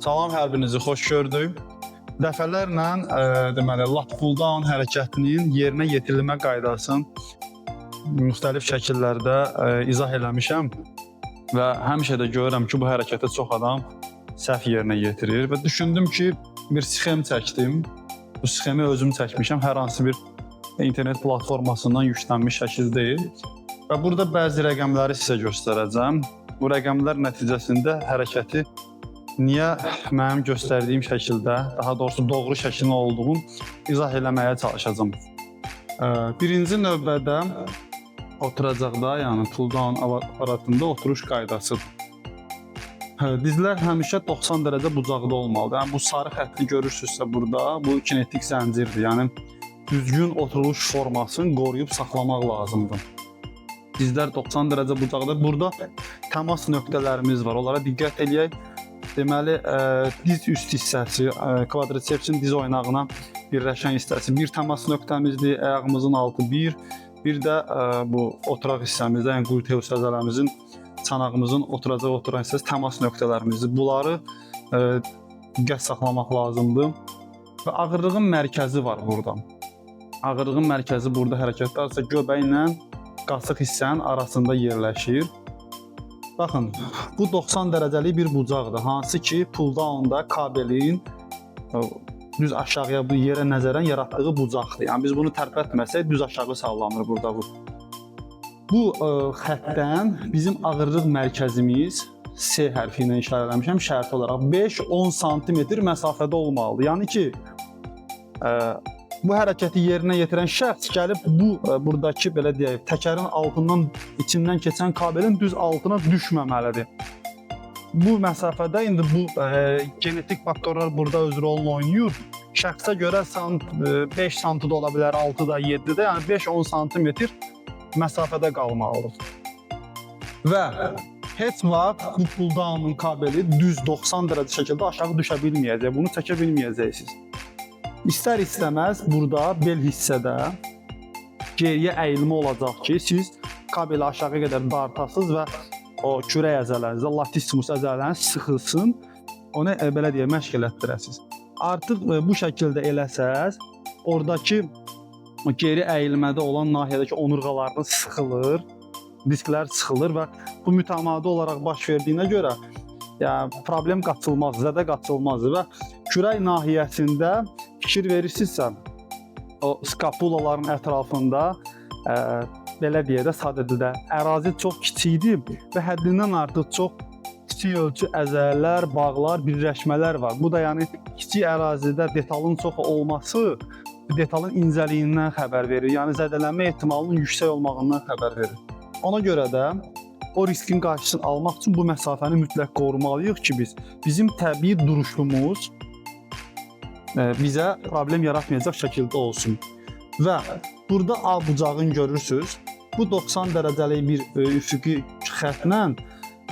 Salam, hər birinizi xoş gördük. Dəfələrlə deməli lat pull down hərəkətinin yerinə yetirilmə qaydasını müxtəlif şəkillərdə izah eləmişəm və həmişə də görürəm ki, bu hərəkətə çox adam səhv yerinə yetirir və düşündüm ki, bir sxem çəkdim. Bu sxemi özüm çəkmişəm, hər hansı bir internet platformasından yüklənmiş şəkil deyil və burada bəzi rəqəmləri sizə göstərəcəm. Bu rəqəmlər nəticəsində hərəkəti niyə mənim göstərdiyim şəkildə, daha doğrusu doğru şəklin olduğunu izah eləməyə çalışacağım. Birinci növbədə oturacaqda, yəni pull down aparatında oturuş qaydasıdır. Dizlər həmişə 90 dərəcə bucaqda olmalıdır. Yəni bu sarı xətti görürsünüzsə burada, bu kinetik zəncirdir. Yəni düzgün oturuş formasını qoruyub saxlamaq lazımdır. Dizlər 90 dərəcə bucaqda. Burada təmas nöqtələrimiz var. Onlara diqqət eləyək. Deməli, diz üst hissəsi, kvadricepsin diz oynağına birləşən hissəsi bir təmas nöqtəmizdir, ayağımızın altı bir də bu oturaq hissəmizdə, yəni gluteus əzələmizin, çanağımızın oturan hissəsi təmas nöqtələrimizdir. Bunları diqqət saxlamaq lazımdır və ağırlığın mərkəzi var burada. Ağırlığın mərkəzi burada hərəkətlərsə göbəklə qasıq hissənin arasında yerləşir. Baxın, bu 90 dərəcəlik bir bucaqdır, hansı ki pull down'da kabelin düz aşağıya bu yerə nəzərən yaratdığı bucaqdır. Yəni biz bunu tərpətməsək düz aşağı sallanır burada bu. Bu xəttdən bizim ağırlıq mərkəzimiz S hərfi ilə işarə eləmişəm şərti olaraq 5-10 sm məsafədə olmalıdır. Yəni ki bu hərəkəti yerinə yetirən şəxs gəlib buradakı belə deyək, təkərin altından, içindən keçən kabelin düz altına düşməməlidir. Bu məsafədə indi bu genetik faktorlar burada öz rolunu oynayır. Şəxsə görə 5 sm da ola bilər, 6 da, 7 də, yəni 5-10 sm məsafədə qalmalıdır. Və heç vaxt bu pull down'un kabeli düz 90 dərəcə şəkildə aşağı düşə bilməyəcək, bunu çəkə bilməyəcəksiniz. İstər-istəməz burada bel hissədə geriyə əyilmə olacaq ki, siz kabeli aşağı qədər dartasınız və o kürək əzələnizdə, latissimus əzələniz sıxılsın, onu belə deyək, məşq elətdirəsiniz. Artıq bu şəkildə eləsəz, oradakı geri əyilmədə olan nahiyədəki onurğalarınız sıxılır, disklər sıxılır və bu mütəmadi olaraq baş verdiyinə görə yəni, problem qaçılmaz, zədə qaçılmazdır və kürək nahiyəsində fikir verirsinizsə, o skapulaların ətrafında belə deyək də sadə dildə ərazi çox kiçikdir və həddindən artıq çox kiçik ölçü əzələlər, bağlar, birləşmələr var. Bu da yəni kiçik ərazidə detalın çox olması detalın incəliyindən xəbər verir, yəni zədələnmə ehtimalının yüksək olmağından xəbər verir. Ona görə də o riskin qarşısını almaq üçün bu məsafəni mütləq qorumalıyıq ki, bizim təbii duruşumuz bizə problem yaratmayacaq şəkildə olsun. Və burada A bucağını görürsünüz. Bu 90 dərəcəlik bir üfüqi xəttlə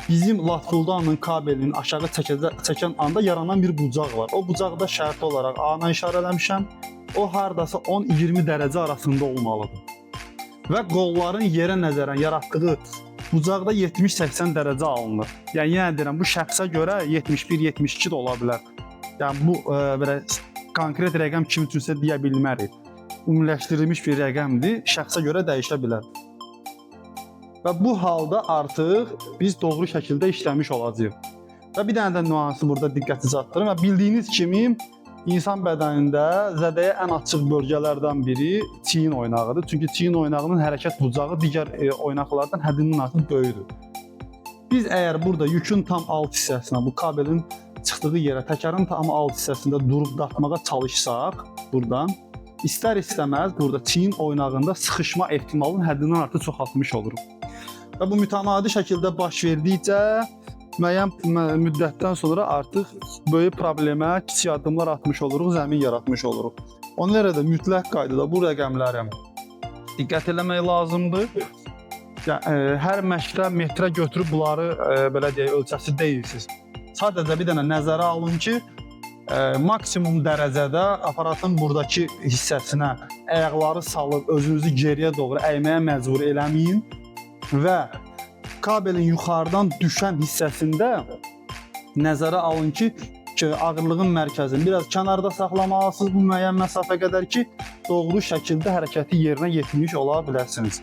bizim lat pull down'un kabelinin aşağı çəkən anda yaranan bir bucaq var. O bucaqda şərti olaraq A-na işarə eləmişəm. O hardasa 10-20 dərəcə arasında olmalıdır. Və qolların yerə nəzərən yaratdığı bucaqda 70-80 dərəcə alınır. Yəni deyirəm, bu şəxsə görə 71-72 də ola bilər. Yəni bu belə konkret rəqəm kim üçünsə deyə bilmərik. Ümumiləşdirilmiş bir rəqəmdir, şəxsə görə dəyişə bilər. Və bu halda artıq biz doğru şəkildə işləmiş olacağıq. Və bir dənə də nüansı burada diqqəti çatdırım və bildiyiniz kimi insan bədənində zədəyə ən açıq bölgələrdən biri çiyin oynağıdır. Çünki çiyin oynağının hərəkət bucağı digər oynaqlardan həddindən artıq böyükdür. Biz əgər burada yükün tam alt hissəsinə, bu kabelin çıxdığı yerə, təkərin tam alt hissəsində durub dartmağa çalışsaq, buradan, istər-istəməz burada çiyin oynağında sıxışma ehtimalının həddindən artıq çoxaltmış oluruq. Və bu mütəmadi şəkildə baş verdikcə, müəyyən müddətdən sonra artıq böyük problemə kiçik addımlar atmış oluruq, zəmin yaratmış oluruq. Ona görə də mütləq qaydada bu rəqəmlərə diqqət eləmək lazımdır. Hər məşqdə metrə götürüb bunları belə deyək, ölçəsi deyilsiniz. Sadəcə bir dənə nəzərə alın ki, maksimum dərəcədə aparatın buradakı hissəsinə ayaqları salıb özünüzü geriyə doğru əyməyə məcbur eləməyin və kabelin yuxarıdan düşən hissəsində nəzərə alın ki, ağırlığın mərkəzini biraz kənarda saxlamalısınız bu müəyyən məsafə qədər ki, doğru şəkildə hərəkəti yerinə yetirmiş ola biləsiniz.